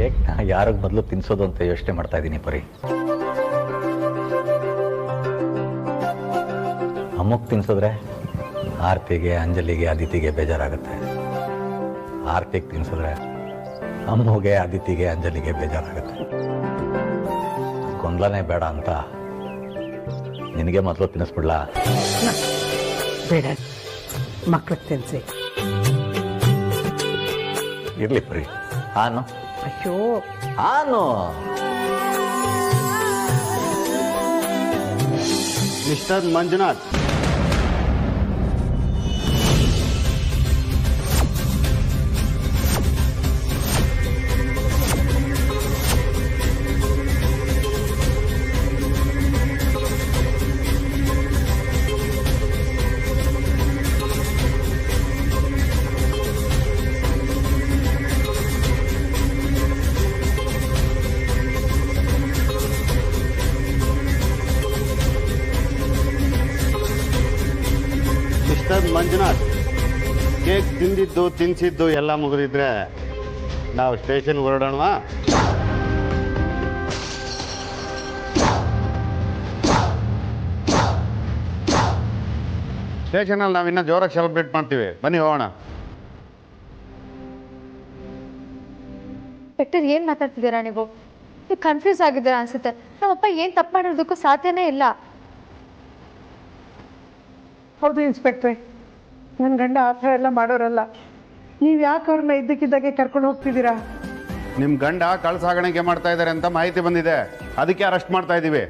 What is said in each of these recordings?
ಕೇಕ್ನ ಯಾರಿಗೆ ಮೊದಲು ತಿನ್ಸೋದು ಅಂತ ಯೋಚನೆ ಮಾಡ್ತಾ ಇದ್ದೀನಿ ಪರಿ. ಅಮ್ಮಕ್ಕೆ ತಿನ್ಸಿದ್ರೆ ಆರ್ತಿಗೆ, ಅಂಜಲಿಗೆ, ಅದಿತಿಗೆ ಬೇಜಾರಾಗುತ್ತೆ. ಆರ್ತಿಗೆ ತಿನ್ಸಿದ್ರೆ ಅಮ್ಮಗೆ, ಅದಿತಿಗೆ, ಅಂಜಲಿಗೆ ಬೇಜಾರಾಗುತ್ತೆ. ಗೊಂದಲನೇ ಬೇಡ ಅಂತ ನಿನಗೆ ಮೊದಲು ತಿನ್ನಿಸ್ಬಿಡ್ಲಾ? ಬೇಡ, ಮಕ್ಳಿಗೆ ತಿನ್ಸಿ. ಇರ್ಲಿ ಪರಿ. ಆನು ಅಯ್ಯೋ ಆನು ಮಿಸ್ಟರ್ ಮಂಜುನಾಥ್, ಮಂಜುನಾಥ್, ಕೇಕ್ ತಿಂದಿದ್ದು ತಿನ್ಸಿದ್ದು ಎಲ್ಲ ಮುಗಿದಿದ್ರೆ ನಾವು ಸ್ಟೇಷನ್ಗೆ ಹೊರಡೋಣವಾ? ಸ್ಟೇಷನಲ್ಲಿ ನಾವು ಇನ್ನೂ ಜೋರಾಗಿ ಸೆಲೆಬ್ರೇಟ್ ಮಾಡ್ತೀವಿ, ಬನ್ನಿ ಹೋಗೋಣ. ಡಾಕ್ಟರ್, ಏನು ಮಾತಾಡ್ತಿದ್ದೀರಾ ನೀವು ಕನ್ಫ್ಯೂಸ್ ಆಗಿದ್ದೀರಾ ಅನ್ಸುತ್ತೆ. ನಮ್ಮಪ್ಪ ಏನು ತಪ್ಪು ಮಾಡಿರೋದಕ್ಕೂ ಸಾಧ್ಯನೇ ಇಲ್ಲ. ಹೌದು ಇನ್ಸ್ಪೆಕ್ಟ್ರೆ, ನನ್ನ ಗಂಡ ಆ ಥರ ಎಲ್ಲ ಮಾಡೋರಲ್ಲ. ನೀವು ಯಾಕೆ ಅವ್ರನ್ನ ಇದ್ದಕ್ಕಿದ್ದಾಗೆ ಕರ್ಕೊಂಡು ಹೋಗ್ತಿದ್ದೀರಾ? ನಿಮ್ಮ ಗಂಡ ಕಳ್ಳ ಸಾಗಾಣಿಕೆ ಮಾಡ್ತಾ ಇದ್ದಾರೆ ಅಂತ ಮಾಹಿತಿ ಬಂದಿದೆ, ಅದಕ್ಕೆ ಅರೆಸ್ಟ್ ಮಾಡ್ತಾ ಇದ್ದೀವಿ.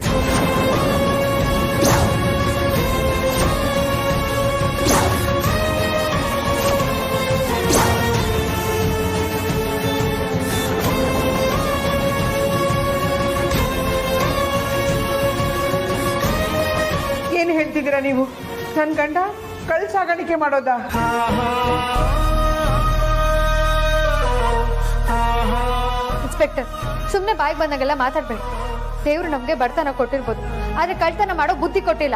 ಏನು ಹೇಳ್ತಿದ್ದೀರಾ ನೀವು? ನನ್ನ ಗಂಡ ಕಳ್ಳ ಸಾಗಾಣಿಕೆ ಮಾಡೋದಾ? ಇನ್ಸ್ಪೆಕ್ಟರ್, ಸುಮ್ಮನೆ ಬಾಯಿಗೆ ಬಂದಾಗೆಲ್ಲ ಮಾತಾಡ್ಬೇಡಿ. ದೇವ್ರು ನಮಗೆ ಬಡತನ ಕೊಟ್ಟಿರ್ಬೋದು, ಆದ್ರೆ ಕಳ್ತನ ಮಾಡೋ ಬುದ್ಧಿ ಕೊಟ್ಟಿಲ್ಲ.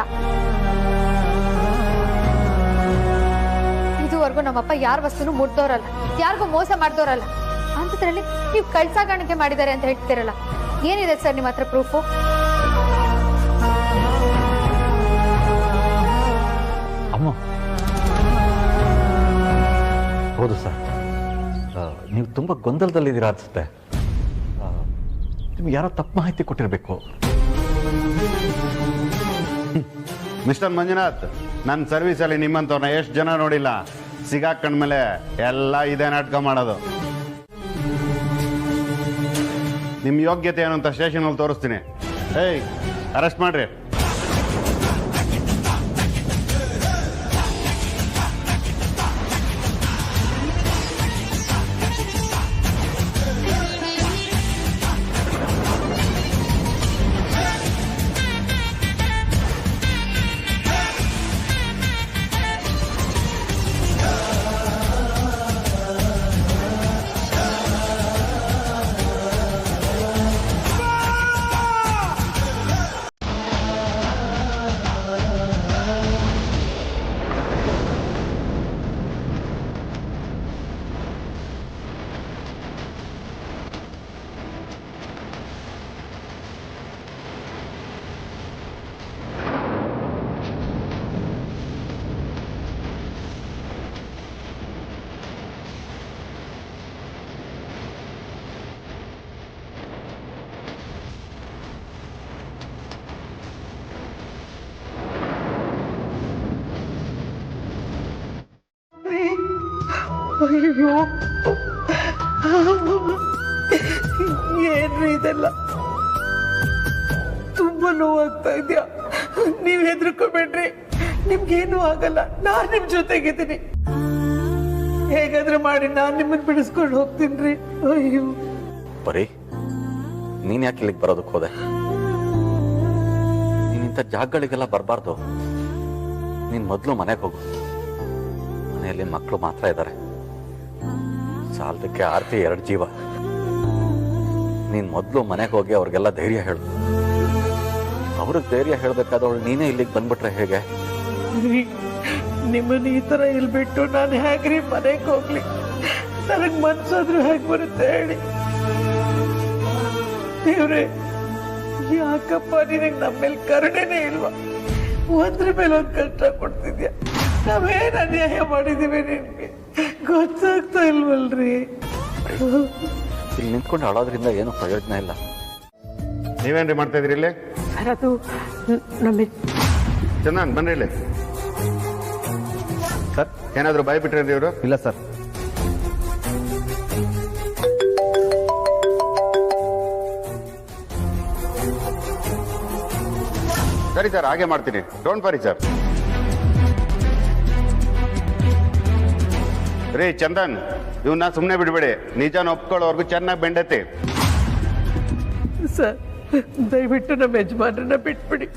ಇದುವರೆಗೂ ನಮ್ಮಪ್ಪ ಯಾರ ವಸ್ತುನು ಮುಟ್ದೋರಲ್ಲ, ಯಾರಿಗೂ ಮೋಸ ಮಾಡ್ದೋರಲ್ಲ. ಅಂಥದ್ರಲ್ಲಿ ನೀವು ಕಳ್ಳ ಸಾಗಾಣಿಕೆ ಮಾಡಿದ್ದಾರೆ ಅಂತ ಹೇಳ್ತಿರಲ್ಲ, ಏನಿದೆ ಸರ್ ನಿಮ್ಮ ಹತ್ರ ಪ್ರೂಫು? ಅಮ್ಮ, ಹೌದು ಸರ್, ನೀವು ತುಂಬ ಗೊಂದಲದಲ್ಲಿದ್ದೀರಾ ಅನಿಸುತ್ತೆ. ನಿಮ್ಗೆ ಯಾರೋ ತಪ್ಪು ಮಾಹಿತಿ ಕೊಟ್ಟಿರಬೇಕು. ಮಿಸ್ಟರ್ ಮಂಜುನಾಥ್, ನನ್ನ ಸರ್ವಿಸಲ್ಲಿ ನಿಮ್ಮಂಥವ್ರನ್ನ ಎಷ್ಟು ಜನ ನೋಡಿಲ್ಲ. ಸಿಗಾಕೊಂಡ್ಮೇಲೆ ಎಲ್ಲ ಇದೇ ನಾಟಕ ಮಾಡೋದು. ನಿಮ್ಮ ಯೋಗ್ಯತೆ ಏನು ಅಂತ ಸ್ಟೇಷನಲ್ಲಿ ತೋರಿಸ್ತೀನಿ. ಏಯ್, ಅರೆಸ್ಟ್ ಮಾಡ್ರಿ. ಅಯ್ಯೋ, ಏನ್ರಿ ಇದೆಲ್ಲ? ತುಂಬಾ ನೋವಾಗ್ತಾ ಇದೆಯಾ? ನೀವ್ ಹೆದರ್ಕೋಬೇಡ್ರಿ, ನಿಮ್ಗೇನು ಆಗಲ್ಲ. ನಾನ್ ನಿಮ್ ಜೊತೆಗಿದ್ದೀನಿ. ಹೇಗಾದ್ರೂ ಮಾಡಿ ನಾನ್ ನಿಮ್ಮನ್ನ ಬಿಡಿಸ್ಕೊಂಡು ಹೋಗ್ತೀನಿ. ಅಯ್ಯೋ ಬರೀ ನೀನ್ ಯಾಕೆ ಇಲ್ಲಿಗೆ ಬರೋದಕ್ಕೆ ಹೋದೆ? ನೀನಿಂಥ ಜಾಗಗಳಿಗೆಲ್ಲ ಬರಬಾರ್ದು. ನೀನ್ ಮೊದಲು ಮನೆಗೆ ಹೋಗು. ಮನೆಯಲ್ಲಿ ಮಕ್ಕಳು ಮಾತ್ರ ಇದ್ದಾರೆ. ಸಾಲದಕ್ಕೆ ಆರ್ತಿ 2 ಜೀವ. ನೀನ್ ಮೊದಲು ಮನೆಗೆ ಹೋಗಿ ಅವ್ರಿಗೆಲ್ಲ ಧೈರ್ಯ ಹೇಳು. ಅವ್ರಿಗೆ ಧೈರ್ಯ ಹೇಳ್ಬೇಕಾದವಳು ನೀನೇ ಇಲ್ಲಿಗೆ ಬಂದ್ಬಿಟ್ರೆ ಹೇಗೆ? ನಿಮ್ಮನ್ನ ಈ ತರ ಇಲ್ಲಿ ಬಿಟ್ಟು ನಾನು ಹೇಗ್ರಿ ಮನೆಗೆ ಹೋಗ್ಲಿ? ನನಗ್ ಮನ್ಸಾದ್ರೂ ಹೇಗೆ ಬರುತ್ತೆ ಹೇಳಿ? ದೇವ್ರೆ, ಯಾಕಪ್ಪ ನಿನಗೆ ನಮ್ಮ ಮೇಲೆ ಕರುಣೆನೇ ಇಲ್ವಾ? ಒಂದ್ರ ಮೇಲೆ ಒಂದು ಕಷ್ಟ ಕೊಡ್ತಿದ್ಯಾ. ನಾವೇನ್ ಅನ್ಯಾಯ ಮಾಡಿದೀವಿ ನಿನ್ಗೆ ಗೊತ್ತಾಗ್ತಾ ಇಲ್ವಲ್ರಿ? ಇಲ್ಲಿ ನಿಂತ್ಕೊಂಡು ಅಳೋದ್ರಿಂದ ಏನು ಪ್ರಯೋಜನ ಇಲ್ಲ. ನೀವೇನ್ರಿ ಮಾಡ್ತಾ ಇದ್ರಿ ಇಲ್ಲಿ? ಸರ್ ಅದು ನಮ್ಮ ಚಂದನ್ ಬನ್ರಿ ಇಲ್ಲಿ. ಸರ್ ಏನಾದ್ರು ಬಾಯ್ ಬಿಟ್ರೇನ್ರಿ ಇವರು? ಇಲ್ಲ ಸರ್. ಸರಿ ಸರ್, ಹಾಗೆ ಮಾಡ್ತೀನಿ. Don't worry sir. ರೀ ಚಂದನ್, ಇವನ್ನ ಸುಮ್ಮನೆ ಬಿಡ್ಬೇಡಿ. ನಿಜಾನ ಒಪ್ಕೊಳ್ಳೋರ್ಗು ಚೆನ್ನಾಗಿ ಬೆಂಡತಿ. ಸರ್ ದಯವಿಟ್ಟು ನಮ್ಮ ಯಜಮಾನರನ್ನ ಬಿಟ್ಬಿಡಿ.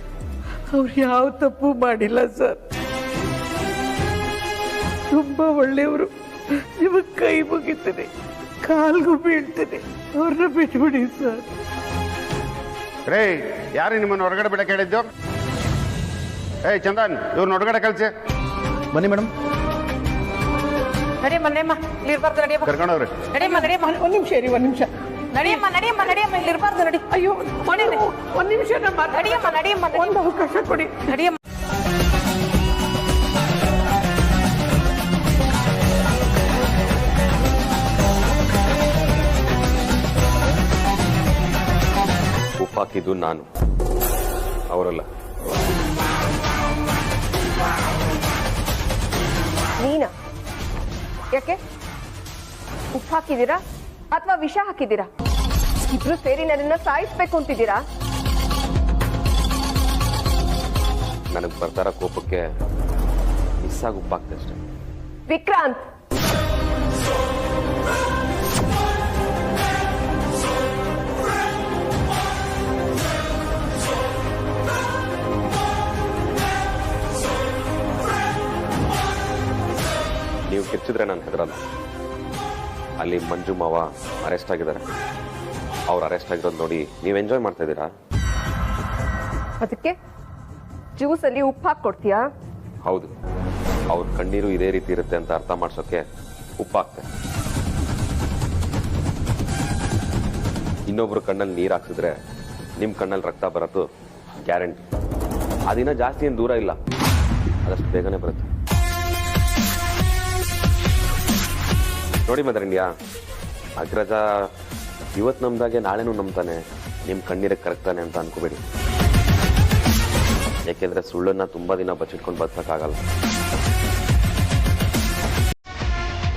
ಅವ್ರು ಯಾವ ತಪ್ಪು ಮಾಡಿಲ್ಲ ಸರ್. ತುಂಬಾ ಒಳ್ಳೆಯವರು. ನಿಮಗ್ ಕೈ ಮುಗಿತೀನಿ, ಕಾಲ್ಗೂ ಬೀಳ್ತೀನಿ. ಅವ್ರನ್ನ ಬಿಟ್ಬಿಡಿ ಸರ್. ರೇ, ಯಾರು ನಿಮ್ಮನ್ನು ಹೊರಗಡೆ ಬಿಡಕ್ಕೆ ಹೇಳಿದ್ದು? ಏಯ್ ಚಂದನ್, ಇವ್ರನ್ನ ಹೊರಗಡೆ ಕಳ್ಸಿ. ಬನ್ನಿ ಮೇಡಮ್. ನಡಿಯಮ್ಮ ನಡಿಯಮ್ಮ, ಇಲ್ಲಿ ಇರ್ಬಾರ್ದು. ನಡಿಯಮ್ಮ ಕರ್ಕೊಂಡವ್ರಿ. ನಡಿಯಮ್ಮ ನಡಿಯಮ್ಮ, ಒಂದ್ ನಿಮಿಷ ಇರಿ, ಒಂದ್ ನಿಮಿಷ. ನಡಿಯಮ್ಮ ನಡಿಯಮ್ಮ ನಡಿಯಮ್ಮ, ಇಲ್ಲಿ ಇರ್ಬಾರ್ದು. ನಡಿ. ಅಯ್ಯೋ ಒಂದ್ ನಿಮಿಷ ನಡಿಯಮ್ಮ ನಡಿಯಮ್ಮ, ಒಂದು ಅವಕಾಶ ಕೊಡಿ. ನಡಿಯಮ್ಮ. ಉಪ್ಪಾಕಿದ್ದು ನಾನು, ಅವರಲ್ಲ. ನೀನಾ? ಯಾಕೆ? ಉಪ್ಪು ಹಾಕಿದ್ದೀರಾ ಅಥವಾ ವಿಷ ಹಾಕಿದ್ದೀರಾ? ಇಬ್ರು ಸೇರಿ ನನ್ನನ್ನ ಸಾಯಿಸ್ಬೇಕು ಅಂತಿದ್ದೀರಾ? ನನಗೆ ಬರ್ತಾರ ಕೋಪಕ್ಕೆ ಮಿಸ್ ಆಗಿ ಉಪ್ಪಾಕ್ತೆ ಅಷ್ಟೇ. ವಿಕ್ರಾಂತ್, ನೀವು ಕಿರ್ಚಿದ್ರೆ ನಾನು ಹೆದರಲ್ಲ. ಅಲ್ಲಿ ಮಂಜು ಮಾವ ಅರೆಸ್ಟ್ ಆಗಿದ್ದಾರೆ. ಅವ್ರು ಅರೆಸ್ಟ್ ಆಗಿರೋದು ನೋಡಿ ನೀವು ಎಂಜಾಯ್ ಮಾಡ್ತಾ ಇದ್ದೀರಾ? ಅದಕ್ಕೆ ಜ್ಯೂಸ್ ಅಲ್ಲಿ ಉಪ್ಪು ಹಾಕಿ ಕೊಡ್ತೀಯಾ? ಹೌದು, ಅವ್ರ ಕಣ್ಣೀರು ಇದೇ ರೀತಿ ಇರುತ್ತೆ ಅಂತ ಅರ್ಥ ಮಾಡ್ಸೋಕೆ ಉಪ್ಪಾಕ್ತೆ. ಇನ್ನೊಬ್ರು ಕಣ್ಣಲ್ಲಿ ನೀರು ಹಾಕ್ಸಿದ್ರೆ ನಿಮ್ಮ ಕಣ್ಣಲ್ಲಿ ರಕ್ತ ಬರೋದು ಗ್ಯಾರಂಟಿ. ಆ ದಿನ ಜಾಸ್ತಿ ಏನು ದೂರ ಇಲ್ಲ, ಅದಷ್ಟು ಬೇಗನೆ ಬರುತ್ತೆ. ನೋಡಿ ಮದರಣ್ಯ, ಅಗ್ರಜ ಇವತ್ತು ನಮ್ದಾಗೆ ನಾಳೆನೂ ನಂಬ್ತಾನೆ, ನಿಮ್ಮ ಕಣ್ಣೀರಿಗೆ ಕರಗ್ತಾನೆ ಅಂತ ಅನ್ಕೋಬೇಡಿ. ಯಾಕೆಂದ್ರೆ ಸುಳ್ಳನ್ನ ತುಂಬಾ ದಿನ ಬಚ್ಚಿಟ್ಕೊಂಡು ಬದುಕಕ್ಕಾಗಲ್ಲ.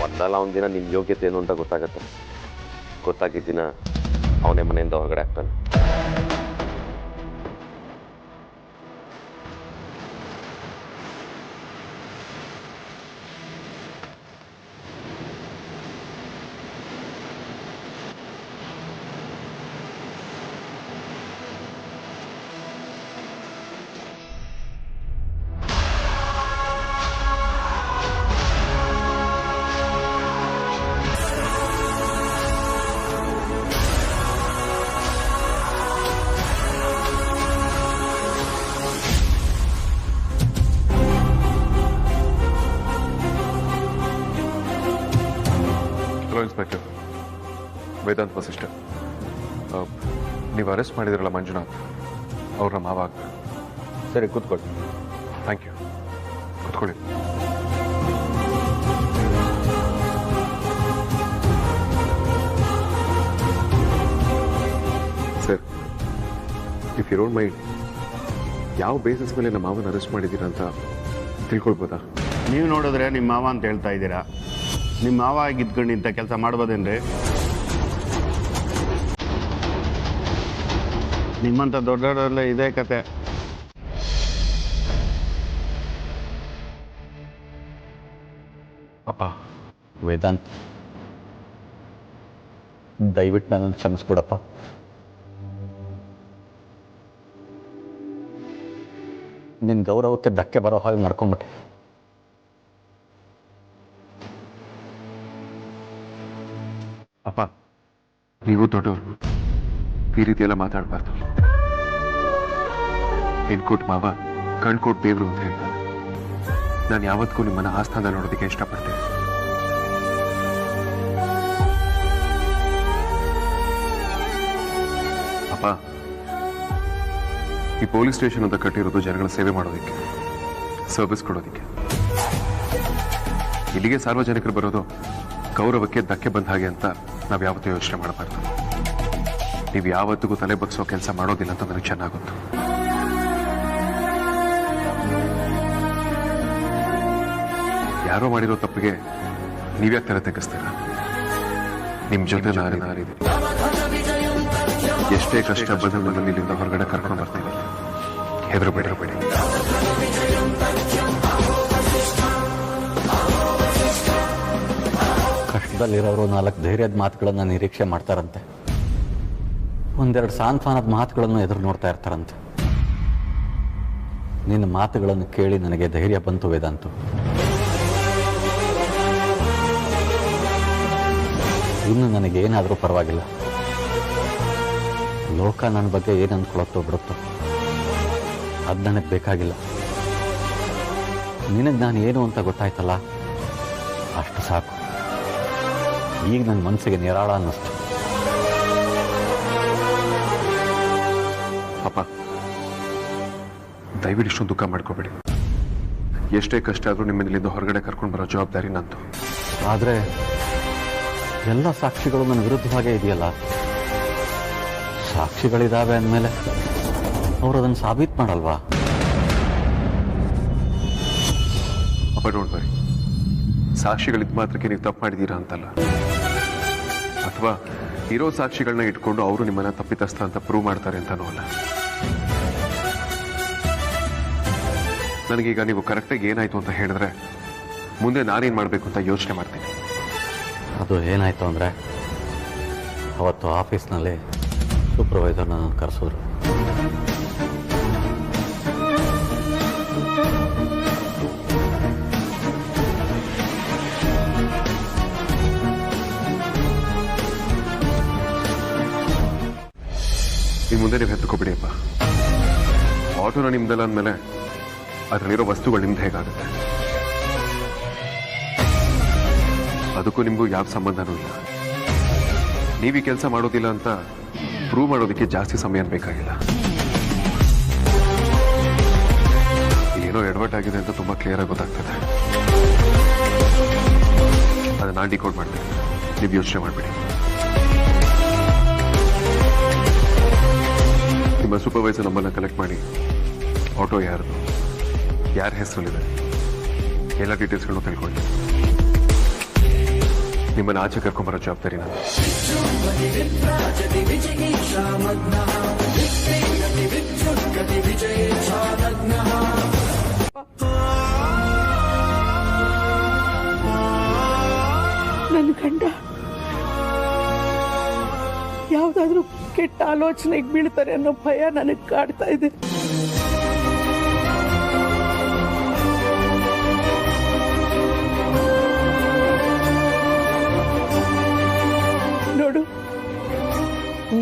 ಒಂದಲ್ಲ ಒಂದಿನ ನಿಮ್ ಯೋಗ್ಯತೆ ಏನು ಅಂತ ಗೊತ್ತಾಗತ್ತೆ. ಗೊತ್ತಾಗಿದ್ದ ದಿನ ಅವನೇ ಮನೆಯಿಂದ ಹೊರಗಡೆ ಆಗ್ತಾನೆ. ಇನ್ಸ್ಪೆಕ್ಟರ್ ವೇದಾಂತ್ ವಸಿಷ್ಠ, ನೀವು ಅರೆಸ್ಟ್ ಮಾಡಿದಿರಲ್ಲ ಮಂಜುನಾಥ್, ಅವ್ರನ್ನ ಮಾವ ಆಗ್ತಾರೆ. ಸರಿ, ಕೂತ್ಕೊಳ್ಳಿ. Thank you. ಕೂತ್ಕೊಳ್ಳಿ. Sir, if you don't mind, ಯಾವ ಬೇಸಿಸ್ ಮೇಲೆ ನಮ್ಮ ಮಾವನ ಅರೆಸ್ಟ್ ಮಾಡಿದ್ದೀರಾ ಅಂತ ತಿಳ್ಕೊಳ್ಬೋದಾ? ನೀವು ನೋಡಿದ್ರೆ ನಿಮ್ಮ ಮಾವ ಅಂತ ಹೇಳ್ತಾ ಇದ್ದೀರಾ. ನಿಮ್ಮ ಮಾವ ಆಗಿದ್ಕೊಂಡು ಇಂಥ ಕೆಲಸ ಮಾಡ್ಬೋದೇನ್ರಿ? ನಿಮ್ಮಂಥ ದೊಡ್ಡವರಲ್ಲ ಇದೇ ಕತೆ. ಅಪ್ಪ, ವೇದಾಂತ್, ದಯವಿಟ್ಟು ನನ್ನನ್ನು ಕ್ಷಮಿಸ್ಬಿಡಪ್ಪ. ನಿನ್ನ ಗೌರವಕ್ಕೆ ಧಕ್ಕೆ ಬರೋ ಹಾಗೆ ಮಾಡ್ಕೊಂಬಿಟ್ಟೆ. ಅಪ್ಪ, ನೀವು ದೊಡ್ಡವರು, ಈ ರೀತಿ ಎಲ್ಲ ಮಾತಾಡಬಾರ್ದು. ಹೆಣ್ಕೋಟ್ ಮಾವ, ಕಣ್ಕೋಟ್ ದೇವ್ರು ಅಂತ ಹೇಳ್ತಾರೆ. ನಾನು ಯಾವತ್ತಿಗೂ ನಿಮ್ಮನ್ನ ಆಸ್ಥಾನದಲ್ಲಿ ನೋಡೋದಕ್ಕೆ ಇಷ್ಟಪಡ್ತೇನೆ. ಅಪ್ಪ, ಈ ಪೊಲೀಸ್ ಸ್ಟೇಷನ್ ಅಂತ ಕಟ್ಟಿರೋದು ಜನಗಳ ಸೇವೆ ಮಾಡೋದಕ್ಕೆ, ಸರ್ವಿಸ್ ಕೊಡೋದಕ್ಕೆ. ಇಲ್ಲಿಗೆ ಸಾರ್ವಜನಿಕರು ಬರೋದು ಗೌರವಕ್ಕೆ ಧಕ್ಕೆ ಬಂದ ಹಾಗೆ ಅಂತ ನಾವು ಯಾವತ್ತೂ ಯೋಚನೆ ಮಾಡಬಾರ್ದು. ನೀವು ಯಾವತ್ತಿಗೂ ತಲೆ ಬಗ್ಸೋ ಕೆಲಸ ಮಾಡೋದಿಲ್ಲ ಅಂತ ನನಗೆ ಚೆನ್ನಾಗಿ ಗೊತ್ತು. ಯಾರೋ ಮಾಡಿರೋ ತಪ್ಪಿಗೆ ನೀವ್ಯಾಕೆ ತಲೆ ತೆಗೆಸ್ತೀರ? ನಿಮ್ ಜೊತೆ ನಾನಿದ್ದೀನಿ. ಎಷ್ಟೇ ಕಷ್ಟ ಬಂದು ಇಲ್ಲಿಂದ ಹೊರಗಡೆ ಕರ್ಕೊಂಡು ಬರ್ತೀನಿ. ಹೆದರಬೇಡಿ. ಕಷ್ಟದಲ್ಲಿರೋರು 4 ಧೈರ್ಯದ ಮಾತುಗಳನ್ನು ನಿರೀಕ್ಷೆ ಮಾಡ್ತಾರಂತೆ. ಒಂದೆರಡು ಸಾಂತ್ವನದ ಮಾತುಗಳನ್ನು ಎದುರು ನೋಡ್ತಾ ಇರ್ತಾರಂತೆ. ನಿನ್ನ ಮಾತುಗಳನ್ನು ಕೇಳಿ ನನಗೆ ಧೈರ್ಯ ಬಂತು ವೇದಾಂತು. ಇನ್ನು ನನಗೇನಾದರೂ ಪರವಾಗಿಲ್ಲ. ಲೋಕ ನನ್ನ ಬಗ್ಗೆ ಏನು ಅಂದ್ಕೊಳತ್ತೋ ಬಿಡುತ್ತೋ ಅದು ನನಗೆ ಬೇಕಾಗಿಲ್ಲ. ನಿನಗೆ ನಾನು ಏನು ಅಂತ ಗೊತ್ತಾಯ್ತಲ್ಲ, ಅಷ್ಟು ಸಾಕು. ಈಗ ನನ್ನ ಮನಸ್ಸಿಗೆ ನಿರಾಳ ಅನ್ನಿಸ್ತು. ಅಪ್ಪ, ದಯವಿಟ್ಟು ಇಷ್ಟೊಂದು ದುಃಖ ಮಾಡ್ಕೋಬೇಡಿ. ಎಷ್ಟೇ ಕಷ್ಟ ಆದರೂ ನಿಮ್ಮಲ್ಲಿಂದ ಹೊರಗಡೆ ಕರ್ಕೊಂಡು ಬರೋ ಜವಾಬ್ದಾರಿ ನಂದು. ಆದರೆ ಎಲ್ಲ ಸಾಕ್ಷಿಗಳು ನನ್ನ ವಿರುದ್ಧವಾಗೇ ಇದೆಯಲ್ಲ. ಸಾಕ್ಷಿಗಳಿದ್ದಾವೆ ಅಂದಮೇಲೆ ಅವರು ಅದನ್ನು ಸಾಬೀತು ಮಾಡಲ್ವಾ? ಅಪ್ಪ ನೋಡ್ಬಾರಿ, ಸಾಕ್ಷಿಗಳಿದ್ ಮಾತ್ರಕ್ಕೆ ನೀವು ತಪ್ಪು ಮಾಡಿದ್ದೀರಾ ಅಂತಲ್ಲ, ಅಥವಾ ಇರೋ ಸಾಕ್ಷಿಗಳನ್ನ ಇಟ್ಕೊಂಡು ಅವರು ನಿಮ್ಮನ್ನ ತಪ್ಪಿತಸ್ಥ ಅಂತ ಪ್ರೂವ್ ಮಾಡ್ತಾರೆ ಅಂತಾನೂ ಅಲ್ಲ. ನನಗೀಗ ನೀವು ಕರೆಕ್ಟಾಗಿ ಏನಾಯ್ತು ಅಂತ ಹೇಳಿದ್ರೆ ಮುಂದೆ ನಾನೇನು ಮಾಡಬೇಕು ಅಂತ ಯೋಚನೆ ಮಾಡ್ತೀನಿ. ಅದು ಏನಾಯಿತು ಅಂದರೆ, ಅವತ್ತು ಆಫೀಸ್ನಲ್ಲಿ ಸೂಪರ್ವೈಸರ್ನ ಕರೆಸಿದ್ರು. ಇನ್ನು ಮುಂದೆ ನೀವು ಹೆತ್ತುಕೊಬಿಡಿಯಪ್ಪ. ಆಟೋನ ನಿಮ್ದಲ್ಲ ಅಂದಮೇಲೆ ಅದರಲ್ಲಿರೋ ವಸ್ತುಗಳು ನಿಮ್ದು ಹೇಗಾಗುತ್ತೆ? ಅದಕ್ಕೂ ನಿಮಗೂ ಯಾವ ಸಂಬಂಧನೂ ಇಲ್ಲ. ನೀವು ಈ ಕೆಲಸ ಮಾಡೋದಿಲ್ಲ ಅಂತ ಪ್ರೂವ್ ಮಾಡೋದಕ್ಕೆ ಜಾಸ್ತಿ ಸಮಯ ಬೇಕಾಗಿಲ್ಲ. ಏನೋ ಎಡವಟ್ಟಾಗಿದೆ ಅಂತ ತುಂಬಾ ಕ್ಲಿಯರ್ ಆಗಿ ಗೊತ್ತಾಗ್ತದೆ. ಅದನ್ನ ನಾನು ಡಿಕೋಡ್ ಮಾಡ್ತೀನಿ, ನೀವು ಯೋಚನೆ ಮಾಡಬೇಡಿ. ನಿಮ್ಮ ಸೂಪರ್ವೈಸರ್ ನಮ್ಮನ್ನ ಕಲೆಕ್ಟ್ ಮಾಡಿ ಆಟೋ ಯಾರ್ದು, ಯಾರ ಹೆಸರಲ್ಲಿದೆ, ಎಲ್ಲ ಡೀಟೇಲ್ಸ್ಗಳನ್ನು ತಿಳ್ಕೊಳ್ಳಿ. ನಿಮ್ಮನ್ನು ಆಚೆ ಕರ್ಕೊಂಬರೋ ಜವಾಬ್ದಾರಿ ನಾನು. ನನ್ನ ಗಂಡ ಯಾವ್ದಾದ್ರೂ ಕೆಟ್ಟ ಆಲೋಚನೆಗೆ ಬೀಳ್ತಾರೆ ಅನ್ನೋ ಭಯ ನನಗೆ ಕಾಡ್ತಾ ಇದೆ. ನೋಡು,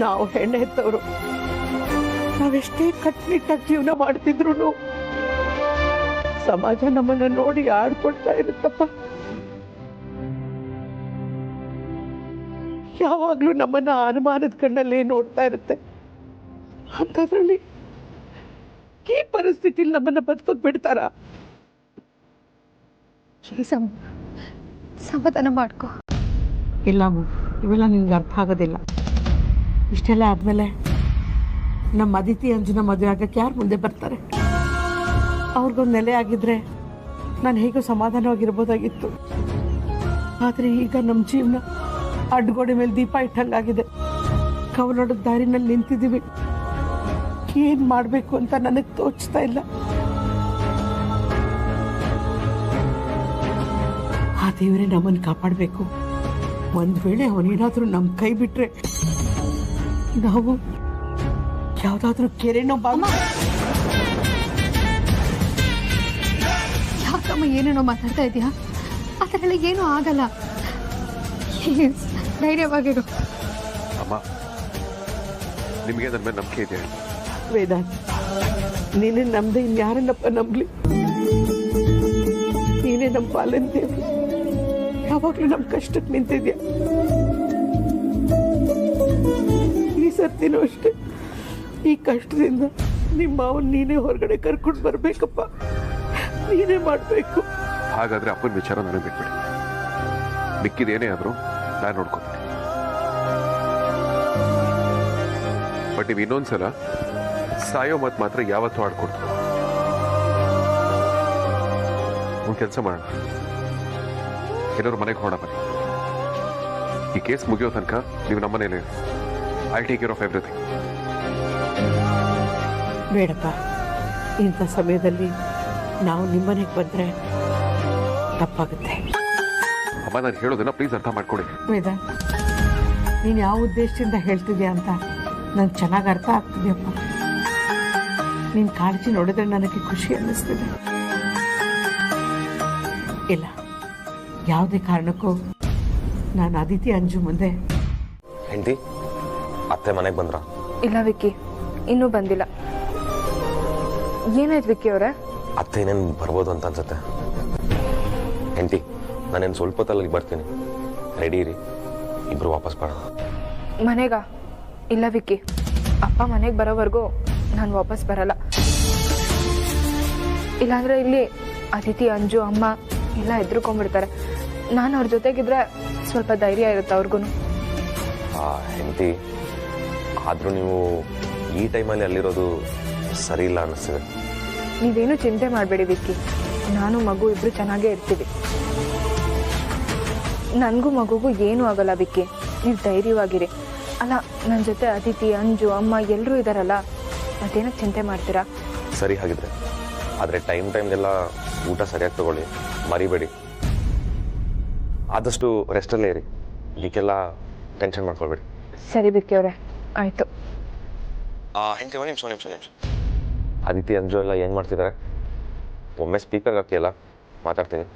ನಾವು ಹೆಣ್ಣೆ ಹೆತ್ತವರು, ನಾವೆಷ್ಟೇ ಕಟ್ಟುನಿಟ್ಟಾಗಿ ಜೀವನ ಮಾಡ್ತಿದ್ರು ಸಮಾಜ ನಮ್ಮನ್ನ ನೋಡಿ ಆಡ್ಕೊಳ್ತಾ ಇರುತ್ತಪ್ಪ. ಯಾವಾಗ್ಲೂ ನಮ್ಮನ್ನ ಅನುಮಾನದ ಕಣ್ಣಲ್ಲೇ ನೋಡ್ತಾ ಇರುತ್ತೆ. ಅಂತದ್ರಲ್ಲಿ ಈ ಪರಿಸ್ಥಿತಿಲಿ ನಮ್ಮನ್ನ ಬದುಕೋಕ್ ಬಿಡ್ತಾರ? ಸಮಾಧಾನ ಮಾಡ್ಕೋ. ಇಲ್ಲ ಇವೆಲ್ಲ ನಿನ್ಗೆ ಅರ್ಥ ಆಗೋದಿಲ್ಲ. ಇಷ್ಟೆಲ್ಲ ಆದ್ಮೇಲೆ ನಮ್ಮ ಅದಿತಿ ಅಂಜುನ ಮದುವೆ ಆಗಕ್ಕೆ ಯಾರು ಮುಂದೆ ಬರ್ತಾರೆ? ಅವ್ರಿಗೊಂದು ನೆಲೆ ಆಗಿದ್ರೆ ನಾನು ಹೇಗೋ ಸಮಾಧಾನವಾಗಿರ್ಬೋದಾಗಿತ್ತು. ಆದ್ರೆ ಈಗ ನಮ್ಮ ಜೀವನ ಅಡ್ಗೋಡೆ ಮೇಲೆ ದೀಪ ಇಟ್ಟಂಗಾಗಿದೆ. ಕವಲೊಡದ ದಾರಿನಲ್ಲಿ ನಿಂತಿದ್ದೀವಿ. ಏನ್ ಮಾಡ್ಬೇಕು ಅಂತ ನನಗೆ ತೋಚ್ತಾ ಇಲ್ಲ. ಆ ದೇವರೇ ನಮ್ಮನ್ನು ಕಾಪಾಡಬೇಕು. ಒಂದ್ ವೇಳೆ ಅವನೇನಾದ್ರೂ ನಮ್ಮ ಕೈ ಬಿಟ್ರೆ ನಾವು ಯಾವ್ದಾದ್ರೂ ಕೆರೆನೋ ಬಾಮ. ಯಾಕಮ್ಮ ಏನೇನೋ ಮಾತಾಡ್ತಾ ಇದೀಯಾ? ಆ ಥರ ಎಲ್ಲ ಏನೂ ಆಗಲ್ಲ. ಧೈರ್ಯವಾಗಿರು. ಅಮ್ಮ, ನಿಮಗೆ ನನ್ನ ಮೇಲೆ ನಂಬಿಕೆ ಇದೆ? ವೇದಾಂತ್, ನೀನೇ ನಮ್ದೆ ಇನ್ಯಾರನ್ನಪ್ಪ ನಂಬ್ಲಿ? ನೀನೇ ನಮ್ಮ ಪಾಲನ್ ದೇವ್ರು. ಯಾವಾಗ್ಲೂ ನಮ್ ಕಷ್ಟಕ್ಕೆ ನಿಂತಿದ್ಯಾ. ಈ ಸರ್ತಿನೂ ಅಷ್ಟೇ ಈ ಕಷ್ಟದಿಂದ ನಿಮ್ಮ ಮಾವನ್ ನೀನೇ ಹೊರಗಡೆ ಕರ್ಕೊಂಡು ಬರ್ಬೇಕಪ್ಪ, ನೀನೇ ಮಾಡಬೇಕು. ಹಾಗಾದ್ರೆ ಅಪ್ಪನ ವಿಚಾರ ನನಗೆ ಬಿಟ್ಬಿಡಿ. ಮಿಕ್ಕಿದೇನೇ ಆದರೂ ನಾನು ನೋಡ್ಕೊತೀನಿ. ಬಟ್ ನೀವು ಇನ್ನೊಂದ್ಸಲ ಸಾಯೋ ಮತ್ ಮಾತ್ರ ಯಾವತ್ತೂ ಆಡ್ಕೊಡ್ತು. ಒಂದು ಕೆಲಸ ಮಾಡೋಣ, ಎಲ್ಲರೂ ಮನೆಗೆ ಹೊರಡ ಬನ್ನಿ. ಈ ಕೇಸ್ ಮುಗಿಯೋ ತನಕ ನೀವು ನಮ್ಮನೇಲಿ I take care of everything. ಬೇಡಪ್ಪ, ಇಂಥ ಸಮಯದಲ್ಲಿ ನಾವು ನಿಮ್ಮನೆಗೆ ಬಂದರೆ ತಪ್ಪಾಗುತ್ತೆ. ಅಮ್ಮ, ನಾನು ಹೇಳೋದನ್ನ ಪ್ಲೀಸ್ ಅರ್ಥ ಮಾಡ್ಕೊಡಿ. ವೇದ, ನೀನು ಯಾವ ಉದ್ದೇಶದಿಂದ ಹೇಳ್ತಿದ್ಯಾ ಅಂತ ನಂಗೆ ಚೆನ್ನಾಗಿ ಅರ್ಥ ಆಗ್ತಿದೆಯಪ್ಪ. ನಿನ್ನ ಕಾಳಜಿ ನೋಡಿದ್ರೆ ನನಗೆ ಖುಷಿ ಅನ್ನಿಸ್ತಿದೆ. ಇಲ್ಲ, ಯಾವುದೇ ಕಾರಣಕ್ಕೂ ನಾನು ಅದಿತಿ ಅಂಜು ಮುಂದೆ. ಹೆಂಡತಿ ಅತ್ತೆ ಮನೆಗೆ ಬಂದ್ರ? ಇಲ್ಲ ವಿಕ್ಕಿ, ಇನ್ನೂ ಬಂದಿಲ್ಲ. ಏನಾಯ್ತು ವಿಕ್ಕಿ ಅವರೇ? ಅತ್ತೆ ಏನೇನು ಬರ್ಬೋದು ಅಂತ ಅನ್ಸುತ್ತೆ. ಹೆಂಡತಿ, ನಾನೇನು ಸ್ವಲ್ಪ ಹೊತ್ತಲ್ಲಿ ಬರ್ತೀನಿ, ರೆಡಿ ಇರಿ, ಇಬ್ರು ವಾಪಸ್ ಬರೋಣ. ಮನೆಗ? ಇಲ್ಲ ವಿಕ್ಕಿ, ಅಪ್ಪ ಮನೆಗೆ ಬರೋವರೆಗೂ ನಾನು ವಾಪಸ್ ಬರಲ್ಲ. ಇಲ್ಲಾಂದ್ರೆ ಇಲ್ಲಿ ಅದಿತಿ, ಅಂಜು, ಅಮ್ಮ ಎಲ್ಲ ಹೆದರ್ಕೊಂಡ್ಬಿಡ್ತಾರೆ. ನಾನು ಅವ್ರ ಜೊತೆಗಿದ್ರೆ ಸ್ವಲ್ಪ ಧೈರ್ಯ ಇರುತ್ತೆ ಅವ್ರಿಗೂ. ಹೆಂಡತಿ, ಆದರೂ ನೀವು ಈ ಟೈಮಲ್ಲಿ ಅಲ್ಲಿರೋದು ಸರಿ ಇಲ್ಲ ಅನ್ನಿಸ್ತಿದೆ. ನೀವೇನು ಚಿಂತೆ ಮಾಡಬೇಡಿ ವಿಕ್ಕಿ, ನಾನು ಮಗು ಇಬ್ರು ಚೆನ್ನಾಗೇ ಇರ್ತೀವಿ. ನನಗೂ ಮಗುಗೂ ಏನೂ ಆಗಲ್ಲ ವಿಕ್ಕಿ, ನೀವು ಧೈರ್ಯವಾಗಿರಿ. ಅಲ್ಲ, ನನ್ನ ಜೊತೆ ಅದಿತಿ, ಅಂಜು, ಅಮ್ಮ ಎಲ್ಲರೂ ಇದ್ದಾರಲ್ಲ, ಮತ್ತೇನಕ್ಕೆ ಚಿಂತೆ ಮಾಡ್ತೀರಾ? ಸರಿ ಹಾಗಿದ್ರೆ. ಆದರೆ ಟೈಮ್ಗೆಲ್ಲ ಊಟ ಸರಿಯಾಗಿ ತಗೊಳ್ಳಿ, ಮರಿಬೇಡಿ. ಆದಷ್ಟು ರೆಸ್ಟಲ್ಲೇ ಇರಿ, ಇದಕ್ಕೆಲ್ಲ ಟೆನ್ಷನ್ ಮಾಡ್ಕೊಳ್ಬೇಡಿ. ಸರಿ ವಿಕ್ಕಿ ಅವರೇ, ಆಯಿತು. ಹೆಂಡತಿ, ಒಂದು ನಿಮಿಷ. ಅದಿತಿ, ಅಂಜು ಎಲ್ಲ ಏನು ಮಾಡ್ತಿದ್ದಾರೆ? ಒಮ್ಮೆ ಸ್ಪೀಕರ್ ಹಾಕಿಯಲ್ಲ, ಮಾತಾಡ್ತೀನಿ.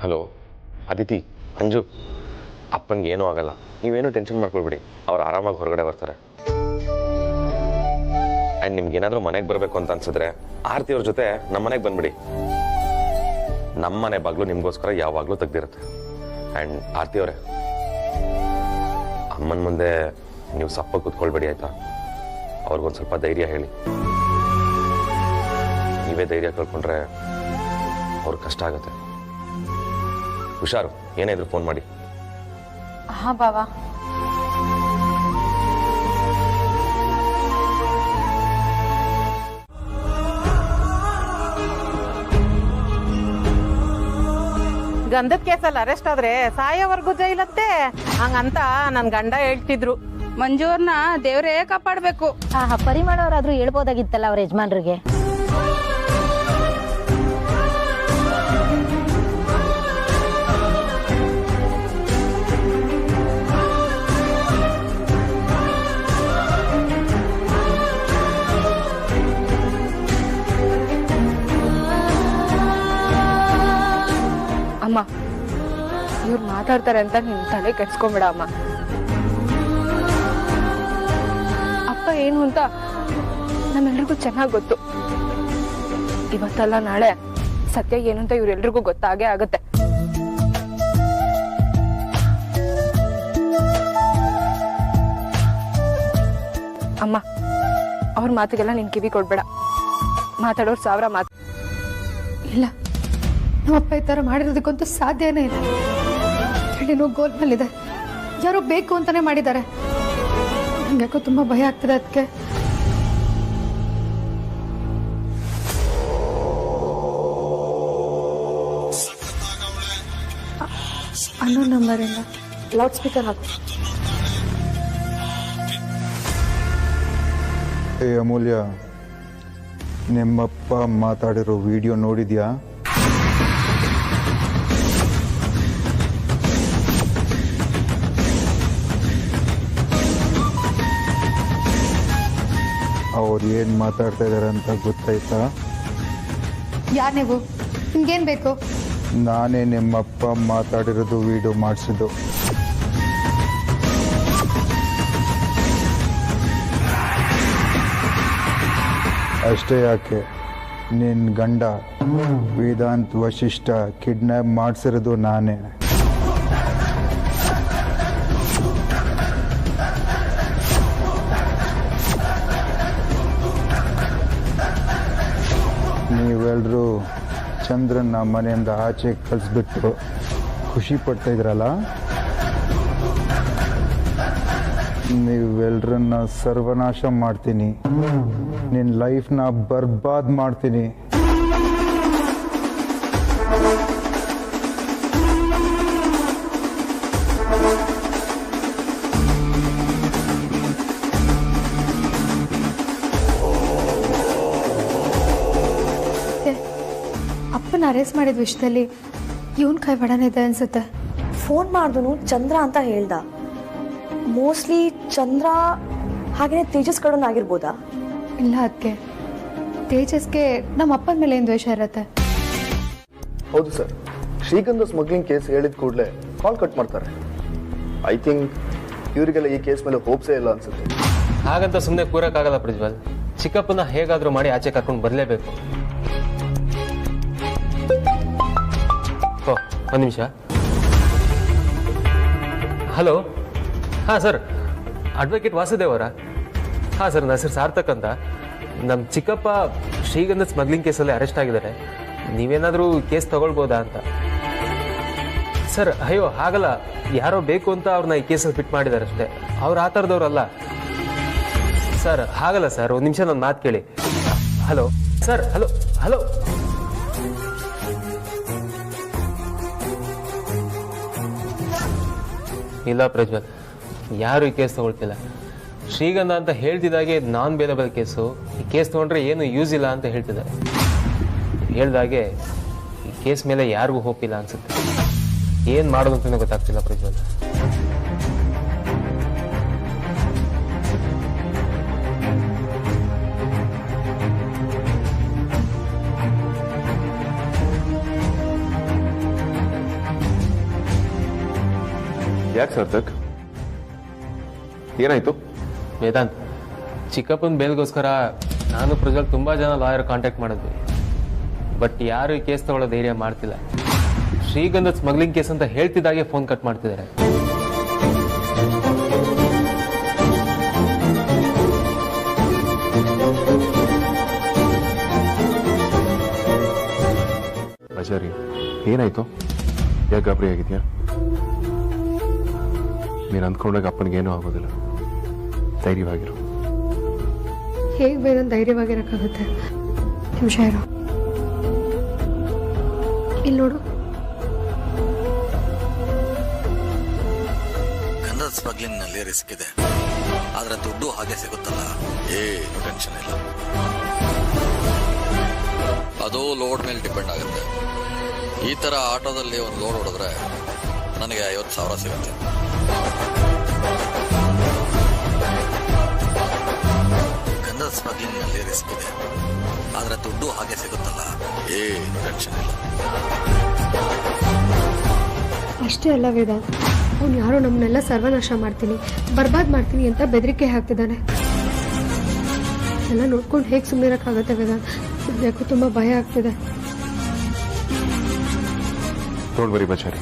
ಹಲೋ ಅದಿತಿ, ಅಂಜು, ಅಪ್ಪನಿಗೆ ಏನೂ ಆಗಲ್ಲ, ನೀವೇನು ಟೆನ್ಷನ್ ಮಾಡ್ಕೊಳ್ಬೇಡಿ. ಅವ್ರು ಆರಾಮಾಗಿ ಹೊರಗಡೆ ಬರ್ತಾರೆ. ಆ್ಯಂಡ್ ನಿಮ್ಗೇನಾದರೂ ಮನೆಗೆ ಬರಬೇಕು ಅಂತ ಅನ್ಸಿದ್ರೆ ಆರತಿ ಅವ್ರ ಜೊತೆ ನಮ್ಮ ಮನೆಗೆ ಬಂದ್ಬಿಡಿ. ನಮ್ಮ ಮನೆ ಬಾಗ್ಲು ನಿಮಗೋಸ್ಕರ ಯಾವಾಗಲೂ ತೆಗ್ದಿರುತ್ತೆ. ಆ್ಯಂಡ್ ಆರತಿ ಅವರೇ, ಅಮ್ಮನ ಮುಂದೆ ನೀವು ಸಪ್ಪ ಕೂತ್ಕೊಳ್ಬೇಡಿ ಆಯ್ತಾ? ಅವ್ರಿಗೊಂದು ಸ್ವಲ್ಪ ಧೈರ್ಯ ಹೇಳಿ. ನೀವೇ ಧೈರ್ಯ ಕಳ್ಕೊಂಡ್ರೆ ಅವ್ರಿಗೆ ಕಷ್ಟ ಆಗುತ್ತೆ. ಹುಷಾರು, ಏನೇ ಇದ್ರು ಫೋನ್ ಮಾಡಿ. ಹಾ ಬಾವಾ. ಗಂಧದ ಕೇಸಲ್ಲಿ ಅರೆಸ್ಟ್ ಆದ್ರೆ ಸಾಯೋವರೆಗೂ ಜೈಲಂತೆ, ಹಂಗಂತ ನನ್ ಗಂಡ ಹೇಳ್ತಿದ್ರು. ಮಂಜೂರ್ನ ದೇವ್ರೇ ಕಾಪಾಡ್ಬೇಕು. ಪರಿಮಳ ಅವರಾದ್ರೂ ಹೇಳ್ಬೋದಾಗಿತ್ತಲ್ಲ ಅವ್ರ ಯಜಮಾನ್ರಿಗೆ. ಅಮ್ಮ, ಇವ್ರು ಮಾತಾಡ್ತಾರೆ ಅಂತ ನಿನ್ ತಲೆ ಕೆಡ್ಸ್ಕೊಂಬೇಡ ಅಮ್ಮ. ಅಪ್ಪ ಏನು ಅಂತ ನಮ್ಮೆಲ್ರಿಗೂ ಚೆನ್ನಾಗಿ ಗೊತ್ತು. ಇವತ್ತಲ್ಲ ನಾಳೆ ಸತ್ಯ ಏನು ಅಂತ ಇವ್ರೆಲ್ರಿಗೂ ಗೊತ್ತಾಗೇ ಆಗತ್ತೆ. ಅಮ್ಮ, ಅವ್ರ ಮಾತಿಗೆಲ್ಲ ನಿನ್ ಕಿವಿ ಕೊಡ್ಬೇಡ. ಮಾತಾಡೋರು 1000 ಮಾತು. ಇಲ್ಲ, ನಮ್ಮಪ್ಪ ಈ ಥರ ಮಾಡಿರೋದಕ್ಕಂತೂ ಸಾಧ್ಯನೇ ಇಲ್ಲ. ಹೇಳೇನೋ ಗೋಲ್ನಲ್ಲಿದೆ, ಯಾರೋ ಬೇಕು ಅಂತಾನೆ ಮಾಡಿದ್ದಾರೆ. ಹಂಗ್ಯಾಕೋ ತುಂಬಾ ಭಯ ಆಗ್ತದೆ. ಅದಕ್ಕೆ ಅನ್ನೋ ನಂಬರಿಂದ ಲೌಡ್ ಸ್ಪೀಕರ್ ಹಾಕು. ಏ ಅಮೂಲ್ಯ, ನಿಮ್ಮಪ್ಪ ಮಾತಾಡಿರೋ ವಿಡಿಯೋ ನೋಡಿದ್ಯಾ? ಅವ್ರು ಏನು ಮಾತಾಡ್ತಾ ಇದ್ದಾರೆ ಅಂತ ಗೊತ್ತಾಯ್ತಾ? ಯಾರು ನೀವು? ನಿಮ್ಗೇನು ಬೇಕು? ನಾನೇ ನಿಮ್ಮಪ್ಪ ಮಾತಾಡಿರೋದು ವಿಡಿಯೋ ಮಾಡಿಸಿದ್ದು. ಅಷ್ಟೇ ಯಾಕೆ, ನಿನ್ನ ಗಂಡ ವೇದಾಂತ್ ವಶಿಷ್ಠ ಕಿಡ್ನಾಪ್ ಮಾಡಿಸಿರೋದು ನಾನೇ. ನೀವೆಲ್ಲರೂ ಚಂದ್ರನ್ನ ಮನೆಯಿಂದ ಆಚೆ ಕಳಿಸ್ಬಿಟ್ಟು ಖುಷಿ ಪಡ್ತಾ ಇದ್ರಲ್ಲ, ನೀವೆಲ್ಲರನ್ನ ಸರ್ವನಾಶ ಮಾಡ್ತೀನಿ, ನಿನ್ನ ಲೈಫ್ನ ಬರ್ಬಾದ್ ಮಾಡ್ತೀನಿ. ಅಪ್ಪನ ಅರೆಸ್ಟ್ ಮಾಡಿದ ವಿಷಯದಲ್ಲಿ ಇವನ್ ಕೈ ಬಡನೆ ಇದೆ ಅನ್ಸುತ್ತೆ. ಫೋನ್ ಮಾಡಿದನು ಚಂದ್ರ ಅಂತ ಹೇಳ್ದ. ಮೋಸ್ಟ್ಲಿ ಚಂದ್ರ ಹಾಗೇನೆ ತೇಜಸ್ ಕಡೋನ್ ಆಗಿರ್ಬೋದಾ? ಇಲ್ಲ, ಅದಕ್ಕೆ ತೇಜಸ್ಗೆ ನಮ್ಮ ಅಪ್ಪನ ಮೇಲೆ ಏನು ದ್ವೇಷ ಇರುತ್ತೆ. ಹೌದು ಸರ್, ಶ್ರೀಗಂಧ ಸ್ಮಗ್ಲಿಂಗ್ ಕೇಸ್ ಹೇಳಿದ ಕೂಡಲೇ ಕಾಲ್ ಕಟ್ ಮಾಡ್ತಾರೆ. ಐ ಥಿಂಕ್ ಇವರಿಗೆಲ್ಲ ಈ ಕೇಸ್ ಮೇಲೆ ಹೋಪ್ಸೇ ಇಲ್ಲ ಅನ್ಸುತ್ತೆ. ಹಾಗಂತ ಸುಮ್ಮನೆ ಕೂರಕ್ಕಾಗಲ್ಲ ಪ್ರಜ್ವಲ್. ಚಿಕ್ಕಪ್ಪನ ಹೇಗಾದ್ರೂ ಮಾಡಿ ಆಚೆ ಕರ್ಕೊಂಡು ಬರಲೇಬೇಕು. ಒಂದು ನಿಮಿಷ. ಹಲೋ, ಹಾಂ ಸರ್, ಅಡ್ವೊಕೇಟ್ ವಾಸುದೇವ್ ಅವರಾ? ಹಾಂ ಸರ್, ನನ್ನ ಹೆಸರು ಸಾರ್ಥಕ್ ಅಂತ. ನಮ್ಮ ಚಿಕ್ಕಪ್ಪ ಶ್ರೀಗಂಧ ಸ್ಮಗ್ಲಿಂಗ್ ಕೇಸಲ್ಲಿ ಅರೆಸ್ಟ್ ಆಗಿದ್ದಾರೆ. ನೀವೇನಾದರೂ ಕೇಸ್ ತಗೊಳ್ಬೋದಾ ಅಂತ. ಸರ್ ಅಯ್ಯೋ ಹಾಗಲ್ಲ, ಯಾರೋ ಬೇಕು ಅಂತ ಅವ್ರನ್ನ ಈ ಕೇಸಲ್ಲಿ ಫಿಟ್ ಮಾಡಿದ್ದಾರೆ ಅಷ್ಟೇ. ಅವ್ರು ಆ ಥರದವ್ರಲ್ಲ ಸರ್. ಹಾಗಲ್ಲ ಸರ್, ಒಂದು ನಿಮಿಷ ನನ್ನ ಮಾತು ಕೇಳಿ. Hello sir, hello hello. ಇಲ್ಲ ಪ್ರಜ್ವಲ್, ಯಾರು ಈ ಕೇಸ್ ತಗೊಳ್ತಿಲ್ಲ. ಶ್ರೀಗಂಧ ಅಂತ ಹೇಳ್ತಿದ್ದಾಗೆ ನಾನ್ ಬೇಲೆಬಲ್ ಕೇಸು. ಈ ಕೇಸ್ ತೊಗೊಂಡ್ರೆ ಏನು ಯೂಸ್ ಇಲ್ಲ ಅಂತ ಹೇಳ್ತಿದ್ದಾರೆ. ಹೇಳ್ದಾಗೆ ಈ ಕೇಸ್ ಮೇಲೆ ಯಾರಿಗೂ ಹೋಪ್ ಇಲ್ಲ ಅನ್ಸುತ್ತೆ. ಏನು ಮಾಡೋದು ಅಂತಲೂ ಗೊತ್ತಾಗ್ತಿಲ್ಲ ಪ್ರಜ್ವಲ್. ಯಾಕೆ ಸಾರ್ಥಕ್, ಏನಾಯ್ತು? ವೇದಾಂತ್, ಚಿಕ್ಕಪ್ಪನ ಬೇಲ್ಗೋಸ್ಕರ ನಾನು ಪ್ರಜ್ವಲ್ ತುಂಬ ಜನ ಲಾಯರ್ ಕಾಂಟ್ಯಾಕ್ಟ್ ಮಾಡಿದ್ವಿ. ಬಟ್ ಯಾರು ಈ ಕೇಸ್ ತಗೊಳ್ಳೋ ಧೈರ್ಯ ಮಾಡ್ತಿಲ್ಲ. ಶ್ರೀಗಂಧ ಸ್ಮಗ್ಲಿಂಗ್ ಕೇಸ್ ಅಂತ ಹೇಳ್ತಿದ್ದಾಗೆ ಫೋನ್ ಕಟ್ ಮಾಡ್ತಿದ್ದಾರೆ. ಆಚಾರಿ, ಏನಾಯ್ತು? ಯಾಕೆ ಗಾಬರಿ ಆಗಿದ್ಯಾ? ನೀನು ಅಂದ್ಕೊಂಡಾಗ ಅಪ್ಪನಿಗೇನೂ ಆಗೋದಿಲ್ಲ. ಧೈರ್ಯವಾಗಿರು. ಹೇಗೆ ಬೇರೆ ಧೈರ್ಯವಾಗಿರೋಕ್ಕಾಗುತ್ತೆ? ನಿಮಿಷ ಇರೋ. ಇಲ್ಲಿ ನೋಡು. ಗಂಧದ ಸ್ಮಗ್ಲಿಂಗ್ ನಲ್ಲಿ ರಿಸ್ಕ್ ಇದೆ, ಆದ್ರೆ ದುಡ್ಡು ಹಾಗೆ ಸಿಗುತ್ತಲ್ಲ, ಏನು ಟೆನ್ಷನ್ ಇಲ್ಲ. ಅದು ಲೋಡ್ ಮೇಲೆ ಡಿಪೆಂಡ್ ಆಗುತ್ತೆ. ಈ ತರ ಆಟೋದಲ್ಲಿ ಒಂದು ಲೋಡ್ ಹೊಡೆದ್ರೆ ನನಗೆ 50,000 ಸಿಗುತ್ತೆ. ಗಂಧದ ಸ್ಮಗ್ಲಿಂಗ್ ನಲ್ಲಿ ರಿಸ್ಕ್ ಇದೆ, ಆದ್ರೆ ದುಡ್ಡು ಹಾಗೆ ಸಿಗುತ್ತಲ್ಲ, ಏನು ಟೆನ್ಷನ್ ಇಲ್ಲ. ಅಷ್ಟೇ ಅಲ್ಲ ವೇದಾಂತ್, ಅವ್ನು ಯಾರೋ ನಮ್ಮನ್ನೆಲ್ಲ ಸರ್ವನಾಶ ಮಾಡ್ತೀನಿ, ಬರ್ಬಾದ್ ಮಾಡ್ತೀನಿ ಅಂತ ಬೆದರಿಕೆ ಹಾಕ್ತಿದ್ದಾನೆ. ಎಲ್ಲ ನೋಡ್ಕೊಂಡು ಹೇಗೆ ಸುಮ್ಮನಿರಕ್ಕಾಗತ್ತೆ ವೇದಾಂತ್? ಯಾಕೋ ತುಂಬಾ ಭಯ ಆಗ್ತಿದೆ. ಡೋಂಟ್ ವರಿ ಬಚಾರಿ,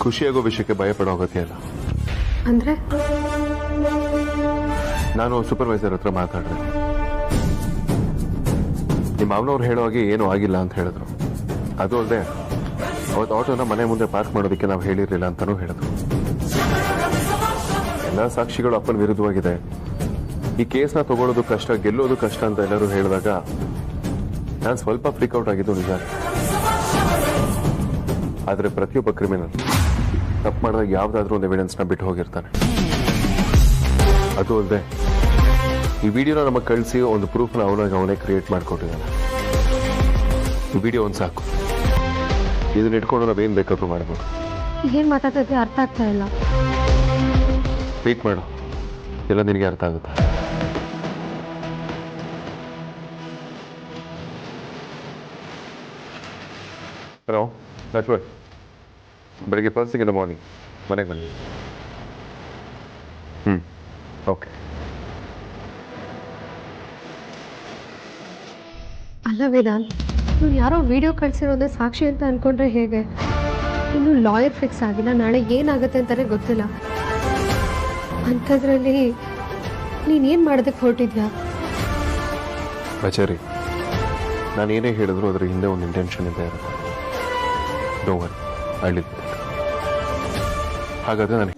ಖುಷಿಯಾಗೋ ವಿಷಯಕ್ಕೆ ಭಯ ಪಡೋ ಅಗತ್ಯ ಇಲ್ಲ. ಅಂದ್ರೆ ನಾನು ಸೂಪರ್ವೈಸರ್ ಹತ್ರ ಮಾತಾಡಿದೆ. ನಿಮ್ಮ ಮಾವನವ್ರು ಹೇಳೋ ಹಾಗೆ ಏನೂ ಆಗಿಲ್ಲ ಅಂತ ಹೇಳಿದ್ರು. ಅದು ಅಲ್ಲದೆ ಅವತ್ತು ಆಟೋನ ಮನೆ ಮುಂದೆ ಪಾರ್ಕ್ ಮಾಡೋದಕ್ಕೆ ನಾವು ಹೇಳಿರಲಿಲ್ಲ ಅಂತಾನೂ ಹೇಳಿದ್ರು. ಎಲ್ಲ ಸಾಕ್ಷಿಗಳು ಅಪ್ಪನ ವಿರುದ್ಧವಾಗಿದೆ. ಈ ಕೇಸ್ನ ತಗೊಳ್ಳೋದು ಕಷ್ಟ, ಗೆಲ್ಲೋದು ಕಷ್ಟ ಅಂತ ಎಲ್ಲರೂ ಹೇಳಿದಾಗ ನಾನು ಸ್ವಲ್ಪ ಫ್ರೀಕ್ಔಟ್ ಆಗಿದ್ದು ನಿಜ. ಆದರೆ ಪ್ರತಿಯೊಬ್ಬ ಕ್ರಿಮಿನಲ್ ತಪ್ಪು ಮಾಡಿದಾಗ ಯಾವುದಾದ್ರೂ ಒಂದು ಎವಿಡೆನ್ಸ್ನ ಬಿಟ್ಟು ಹೋಗಿರ್ತಾನೆ. ಅದು ಅಲ್ಲದೆ ಈ ವಿಡಿಯೋನ ನಮಗೆ ಕಳಿಸಿ ಒಂದು ಪ್ರೂಫ್ನ ಅವನೇ ಕ್ರಿಯೇಟ್ ಮಾಡಿಕೊಟ್ಟಿದ್ದಾನೆ. ಈ ವಿಡಿಯೋ ಒಂದು ಸಾಕು. ಇದನ್ನ ಇಟ್ಕೊಂಡು ನಾವೇನು ಬೇಕಾದ್ರೂ ಮಾಡ್ಬೋದು. ಏನ್ ಮಾತಾಡ್ತಿದ್ದೆ ಅರ್ಥ ಆಗ್ತಾ ಇಲ್ಲ. ವೇಟ್ ಮಾಡು, ಎಲ್ಲ ನಿನಗೆ ಅರ್ಥ ಆಗುತ್ತೆ. ಹಲೋ ನಟ್ವರ್, ಬೆಳಿಗ್ಗೆ first thing in the morning ಮನೆಗೆ ಬನ್ನಿ. ಓಕೆ. ಅಲ್ಲ ವೇದಾಂತ್, ನೀವು ಯಾರೋ ವಿಡಿಯೋ ಕಳಿಸಿರೋದೇ ಸಾಕ್ಷಿ ಅಂತ ಅನ್ಕೊಂಡ್ರೆ ಹೇಗೆ? ಇನ್ನು ಲಾಯರ್ ಫಿಕ್ಸ್ ಆಗಿಲ್ಲ, ನಾಳೆ ಏನಾಗುತ್ತೆ ಅಂತಾನೆ ಗೊತ್ತಿಲ್ಲ. ಅಂಥದ್ರಲ್ಲಿ ನೀನೇನು ಮಾಡೋದಕ್ಕೆ ಹೊರಟಿದ್ಯಾ? ಆಚಾರಿ, ನಾನು ಏನೇ ಹೇಳಿದ್ರು ಅದ್ರ ಹಿಂದೆ ಒಂದು ಇಂಟೆನ್ಷನ್ ಇದ್ದೇ ಇರುತ್ತೆ. ಡೋ ವರಿ, ಐ ಲಿವ್. ಹಾಗಾದ್ರೆ ನಾನು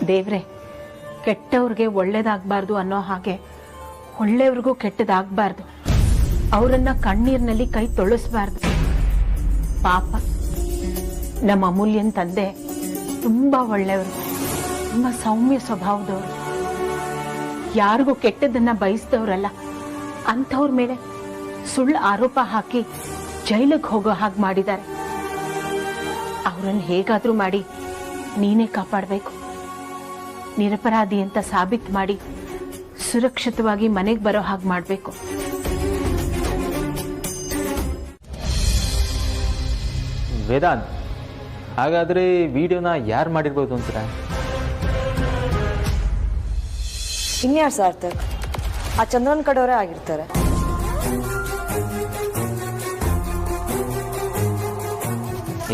ದೇವ್ರೆ, ಕೆಟ್ಟವ್ರಿಗೆ ಒಳ್ಳೇದಾಗಬಾರ್ದು ಅನ್ನೋ ಹಾಗೆ ಒಳ್ಳೆಯವ್ರಿಗೂ ಕೆಟ್ಟದಾಗಬಾರ್ದು. ಅವರನ್ನ ಕಣ್ಣೀರಿನಲ್ಲಿ ಕೈ ತೊಳಸ್ಬಾರ್ದು. ಪಾಪ, ನಮ್ಮ ಅಮೂಲ್ಯನ್ ತಂದೆ ತುಂಬಾ ಒಳ್ಳೆಯವರು, ತುಂಬಾ ಸೌಮ್ಯ ಸ್ವಭಾವದವರು, ಯಾರಿಗೂ ಕೆಟ್ಟದನ್ನ ಬಯಸಿದವರಲ್ಲ. ಅಂಥವ್ರ ಮೇಲೆ ಸುಳ್ಳು ಆರೋಪ ಹಾಕಿ ಜೈಲಿಗೆ ಹೋಗೋ ಹಾಗೆ ಮಾಡಿದ್ದಾರೆ. ಅವರನ್ನು ಹೇಗಾದ್ರೂ ಮಾಡಿ ನೀನೇ ಕಾಪಾಡಬೇಕು. ನಿರಪರಾಧಿ ಅಂತ ಸಾಬೀತು ಮಾಡಿ ಸುರಕ್ಷಿತವಾಗಿ ಮನೆಗೆ ಬರೋ ಹಾಗೆ ಮಾಡಬೇಕು. ವೇದಾಂತ್, ಹಾಗಾದ್ರೆ ವಿಡಿಯೋನ ಯಾರು ಮಾಡಿರ್ಬೋದು ಅಂತೀರಾ? ಇನ್ಯಾರು ಸಾರ್ಥಕ್? ಆ ಚಂದ್ರನ್ ಕಡೆಯವರೇ ಆಗಿರ್ತಾರೆ.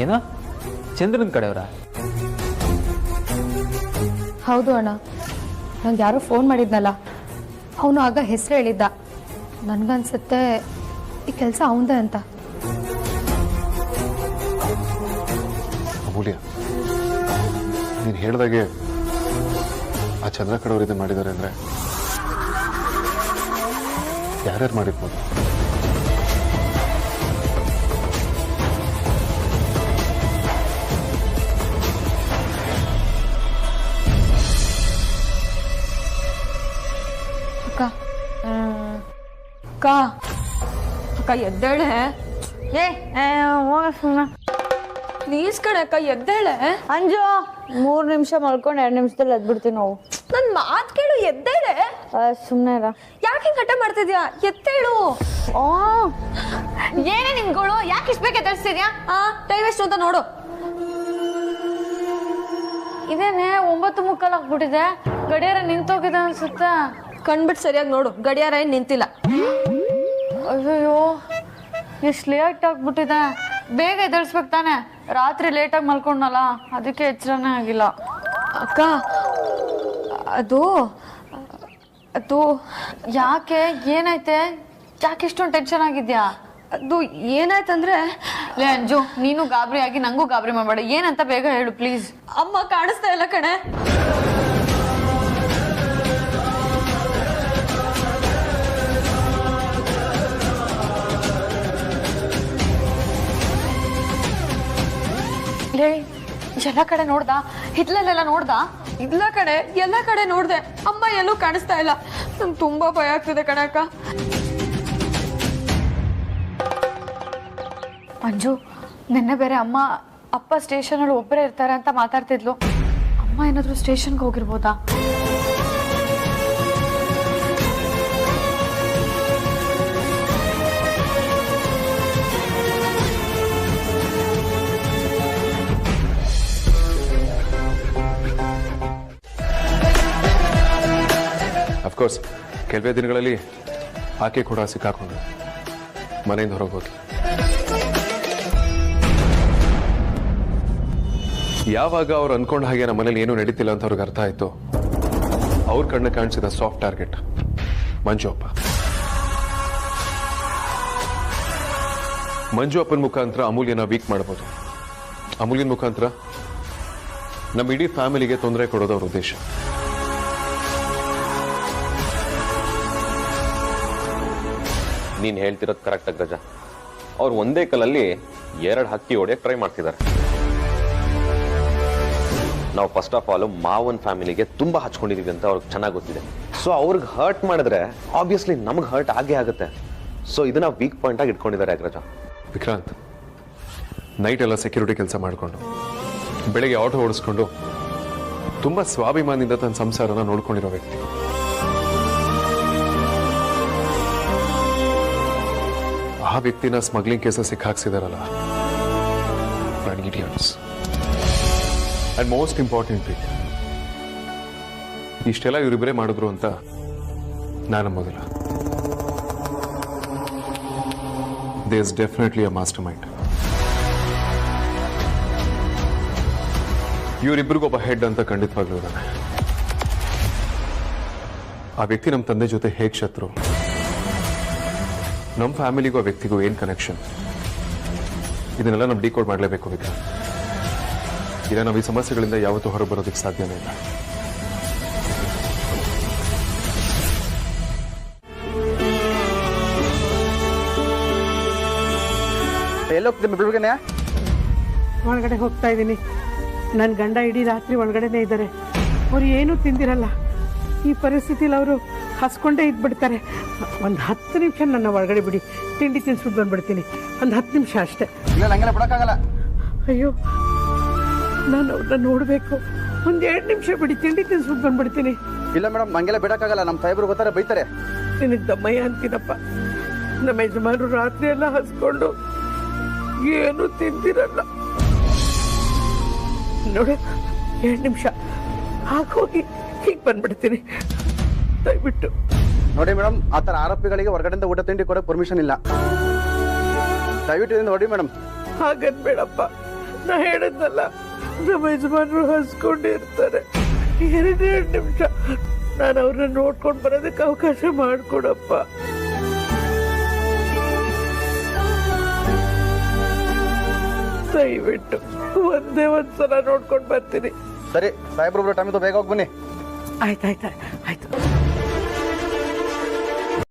ಏನೋ ಚಂದ್ರನ್ ಕಡೆಯವರ? ಹೌದು ಅಣ್ಣ, ನಂಗೆ ಯಾರೋ ಫೋನ್ ಮಾಡಿದ್ನಲ್ಲ, ಅವನು ಆಗ ಹೆಸರು ಹೇಳಿದ್ದ. ನನಗನ್ಸುತ್ತೆ ಈ ಕೆಲಸ ಅವಂದೇ ಅಂತ. ಅಮೂಲ್ಯ, ನೀನು ಹೇಳ್ದಾಗೆ ಆ ಚಂದ್ರ ಕಡೆಯವರು ಇದನ್ನು ಮಾಡಿದ್ದಾರೆ ಅಂದರೆ ಯಾರ್ಯಾರು ಮಾಡಿರ್ಬೋದು? ಅಕ್ಕ ಎದ್ದೇಳೆ. ಪ್ಲೀಸ್ ಕಡೆ ಅಕ್ಕ ಎದ್ದೇಳೆ. ಅಂಜು, 3 ನಿಮಿಷ ಮಲ್ಕೊಂಡು 2 ನಿಮಿಷದಲ್ಲಿ ಎದ್ಬಿಡ್ತೀವಿ ನಾವು. ನನ್ ಮಾತ್ ಕೇಳು, ಎದ್ದೇಳೆ. ಸುಮ್ಮನೆ ಇರ. ಯಾಕೆ ಕಟ ಮಾಡ್ತಿದ್ಯಾ? ಎತ್ತೇಳು. ಏನೇ ನಿಮ್ಗಳು? ಯಾಕೆ ಇಷ್ಟ ಬೇಕೆ ಎದ್ದೇಳಿಸ್ತಿದ್ಯಾ? ಟೈಮ್ ಎಷ್ಟು ಅಂತ ನೋಡು. ಇದೇನೆ 9:45 ಆಗ್ಬಿಟ್ಟಿದೆ. ಗಡಿಯಾರ ನಿಂತೋಗಿದೆ ಅನ್ಸುತ್ತೆ. ಕಣ್ಬಿಟ್ಟು ಸರಿಯಾಗಿ ನೋಡು, ಗಡಿಯಾರ ಏನ್ ನಿಂತಿಲ್ಲ. ಅಯ್ಯೋ, ಎಷ್ಟು ಲೇಟ್ ಆಗ್ಬಿಟ್ಟಿದೆ. ಬೇಗ ಎದ್ದೇಳಿಸ್ಬೇಕು ತಾನೆ. ರಾತ್ರಿ ಲೇಟಾಗಿ ಮಲ್ಕೊಂಡಲ್ಲ, ಅದಕ್ಕೆ ಎಚ್ಚರನೇ ಆಗಿಲ್ಲ. ಅಕ್ಕ, ಅದು ಯಾಕೆ? ಏನಾಯ್ತೆ? ಯಾಕೆ ಇಷ್ಟೊಂದು ಟೆನ್ಷನ್ ಆಗಿದ್ಯಾ? ಅದು ಏನಾಯ್ತಂದ್ರೆ, ಲೇ ಅಂಜು, ನೀನು ಗಾಬರಿ ಆಗಿ ನಂಗೂ ಗಾಬರಿ ಮಾಡಬೇಡ. ಏನಂತ ಬೇಗ ಹೇಳು ಪ್ಲೀಸ್. ಅಮ್ಮ ಕಾಣಿಸ್ತಾ ಇಲ್ಲ ಕಣೆ. ಎಲ್ಲ ಕಡೆ ನೋಡ್ದ? ಹಿತ್ಲಲ್ಲೆಲ್ಲ ನೋಡ್ದ? ಇಲ್ಲ ಕಣೆ, ಎಲ್ಲ ಕಡೆ ನೋಡ್ದೆ. ಅಮ್ಮ ಎಲ್ಲೂ ಕಾಣಿಸ್ತಾ ಇಲ್ಲ. ನಂಗೆ ತುಂಬಾ ಭಯ ಆಗ್ತಿದೆ ಕಣೆ ಅಕ್ಕ. ಅಂಜು, ನಿನ್ನೆ ಬೇರೆ ಅಪ್ಪ ಸ್ಟೇಷನ್ ಅಲ್ಲಿ ಒಬ್ಬರೇ ಇರ್ತಾರೆ ಅಂತ ಮಾತಾಡ್ತಿದ್ಲು. ಅಮ್ಮ ಏನಾದ್ರು ಸ್ಟೇಷನ್ಗೆ ಹೋಗಿರ್ಬೋದಾ? ಅಫ್ಕೋರ್ಸ್ ಕೆಲವೇ ದಿನಗಳಲ್ಲಿ ಆಕೆ ಕೂಡ ಸಿಕ್ಕಾಕೊಂಡ್ರು. ಮನೆಯಿಂದ ಹೊರಗೆ ಹೋಗಿ ಯಾವಾಗ ಅವ್ರು ಅನ್ಕೊಂಡ ಹಾಗೆ ನಮ್ಮ ಮನೇಲಿ ಏನೂ ನಡೀತಿಲ್ಲ ಅಂತ ಅವ್ರಿಗೆ ಅರ್ಥ ಆಯ್ತು, ಅವ್ರ ಕಣ್ಣು ಕಾಣಿಸಿದ ಸಾಫ್ಟ್ ಟಾರ್ಗೆಟ್ ಮಂಜು ಅಪ್ಪ. ಮಂಜು ಅಪ್ಪನ ಮುಖಾಂತರ ಅಮೂಲ್ಯನ ವೀಕ್ ಮಾಡ್ಬೋದು. ಅಮೂಲ್ಯನ ಮುಖಾಂತರ ನಮ್ಮ ಇಡೀ ಫ್ಯಾಮಿಲಿಗೆ ತೊಂದರೆ ಕೊಡೋದು ಅವ್ರ ಉದ್ದೇಶ. ನೀನ್ ಹೇಳ್ತಿರೋದು ಕರೆಕ್ಟ್ ಅಗ್ರಜ. ಅವ್ರು ಒಂದೇ ಕಲ್ಲಲ್ಲಿ 2 ಹಕ್ಕಿ ಹೊಡೆಯಕ್ಕೆ ಟ್ರೈ ಮಾಡ್ತಿದ್ದಾರೆ. ನಾವು ಫಸ್ಟ್ ಆಫ್ ಆಲ್ ಮಾವನ್ ಫ್ಯಾಮಿಲಿಗೆ ತುಂಬಾ ಹಚ್ಕೊಂಡಿದೀವಿ ಅಂತ ಅವ್ರಿಗೆ ಚೆನ್ನಾಗಿ ಗೊತ್ತಿದೆ. ಸೊ ಅವ್ರಿಗೆ ಹರ್ಟ್ ಮಾಡಿದ್ರೆ ಆಬ್ವಿಯಸ್ಲಿ ನಮ್ಗೆ ಹರ್ಟ್ ಆಗೇ ಆಗುತ್ತೆ. ಸೊ ಇದನ್ನ ವೀಕ್ ಪಾಯಿಂಟ್ ಆಗಿ ಇಟ್ಕೊಂಡಿದ್ದಾರೆ ಅಗ್ರಜ. ವಿಕ್ರಾಂತ್ ನೈಟ್ ಎಲ್ಲ ಸೆಕ್ಯೂರಿಟಿ ಕೆಲಸ ಮಾಡಿಕೊಂಡು ಬೆಳಗ್ಗೆ ಆಟೋ ಓಡಿಸ್ಕೊಂಡು ತುಂಬಾ ಸ್ವಾಭಿಮಾನದಿಂದ ತನ್ನ ಸಂಸಾರನ ನೋಡ್ಕೊಂಡಿರೋ ವ್ಯಕ್ತಿ. ಆ ವ್ಯಕ್ತಿನ ಸ್ಮಗ್ಲಿಂಗ್ ಕೇಸ ಸಿಕ್ಕಾಕ್ಸಿದಾರಲ್ಲ, ಇಡಿಯಟ್ಸ್. ಅಂಡ್ ಮೋಸ್ಟ್ ಇಂಪಾರ್ಟೆಂಟ್ಲಿ ಇಷ್ಟೆಲ್ಲ ಇವರಿಬ್ಬರೇ ಮಾಡಿದ್ರು ಅಂತ ನಾನು ನಂಬೋದಿಲ್ಲ. There is definitely a master mind. ಇವರಿಬ್ಬರಿಗೊಬ್ಬ ಹೆಡ್ ಅಂತ ಖಂಡಿತವಾಗ್ಲೂ ಇದ್ದಾನೆ. ಆ ವ್ಯಕ್ತಿ ನಮ್ಮ ತಂದೆ ಜೊತೆ ಹೇಗೆ ಶತ್ರು, ನಮ್ಮ ಫ್ಯಾಮಿಲಿಗೂ ಆ ವ್ಯಕ್ತಿಗೂ ಏನು ಕನೆಕ್ಷನ್, ಇದನ್ನೆಲ್ಲ ನಾವು ಡಿಕೋಡ್ ಮಾಡಲೇಬೇಕು ವಿಕ್ರಮ್. ಇಲ್ಲ ನಾವು ಈ ಸಮಸ್ಯೆಗಳಿಂದ ಯಾವತ್ತೂ ಹೊರಗೆ ಬರೋದಕ್ಕೆ ಸಾಧ್ಯನೇ ಇಲ್ಲ. ಎಲ್ಲೋಗ್ತೀನಿ ಒಳಗಡೆ ಹೋಗ್ತಾ ಇದ್ದೀನಿ. ನನ್ನ ಗಂಡ ಇಡೀ ರಾತ್ರಿ ಒಳಗಡೆನೇ ಇದ್ದಾರೆ. ಅವ್ರು ಏನೂ ತಿಂದಿರಲ್ಲ. ಈ ಪರಿಸ್ಥಿತಿಲಿ ಅವರು ಹಸ್ಕೊಂಡೇ ಇದ್ಬಿಡ್ತಾರೆ. ಒಂದು 10 ನಿಮಿಷ ನನ್ನ ಒಳಗಡೆ ಬಿಡಿ, ತಿಂಡಿ ತಿನ್ಸ್ಬಿಟ್ಟು ಬಂದ್ಬಿಡ್ತೀನಿ. ಒಂದು 10 ನಿಮಿಷ ಅಷ್ಟೇ. ಇಲ್ಲ ನಂಗೆಲ್ಲ ಬಿಡೋಕ್ಕಾಗಲ್ಲ. ಅಯ್ಯೋ, ನಾನು ಅವ್ರನ್ನ ನೋಡಬೇಕು. ಒಂದು 2 ನಿಮಿಷ ಬಿಡಿ, ತಿಂಡಿ ತಿನ್ಸ್ಬಿಟ್ಟು ಬಂದ್ಬಿಡ್ತೀನಿ. ಇಲ್ಲ ಮೇಡಮ್, ಹಂಗೆಲ್ಲ ಬಿಡೋಕ್ಕಾಗಲ್ಲ. ನಮ್ಮ ಸಾಹೇಬ್ರು ಗೊತ್ತಾರೆ, ಬೈತಾರೆ. ನಿನಗೆ ದಮ್ಮಯ್ಯ ಅಂತೀನಪ್ಪ. ನಮ್ಮ ಯಜಮಾನರು ರಾತ್ರಿ ಎಲ್ಲ ಹಸ್ಕೊಂಡು ಏನು ತಿಂದಿರಲ್ಲ. ನೋಡು, 2 ನಿಮಿಷ ಹಾಕೋಗಿ ಹೀಗೆ ಬಂದ್ಬಿಡ್ತೀನಿ, ದಯವಿಟ್ಟು. ನೋಡಿ ಮೇಡಮ್, ಆ ಥರ ಆರೋಪಿಗಳಿಗೆ ಹೊರಗಡೆಯಿಂದ ಊಟ ತಿಂಡಿ ಕೊಡೋಕೆ ಪರ್ಮಿಷನ್ ಇಲ್ಲ. ದಯವಿಟ್ಟು ಇದನ್ನು ನೋಡಿ ಮೇಡಮ್. ಹಾಗನ್ಬೇಡಪ್ಪ, ನಾ ಹೇಳಿದ್ನಲ್ಲ, ನಮ್ಮ ಯಜಮಾನರು ಹಸ್ಕೊಂಡಿರ್ತಾರೆ. 2 ನಿಮಿಷ ನಾನು ಅವ್ರನ್ನ ನೋಡ್ಕೊಂಡು ಬರೋದಕ್ಕೆ ಅವಕಾಶ ಮಾಡಿಕೊಡಪ್ಪ. ದಯವಿಟ್ಟು ಒಂದೇ ಒಂದ್ಸಲ ನೋಡ್ಕೊಂಡು ಬರ್ತೀನಿ. ಸರಿ, ಸಾಹೇಬ್ರೊಬ್ರು ಟೈಮ್ ಬೇಗ ಹೋಗಿ ಬನ್ನಿ. ಆಯ್ತು.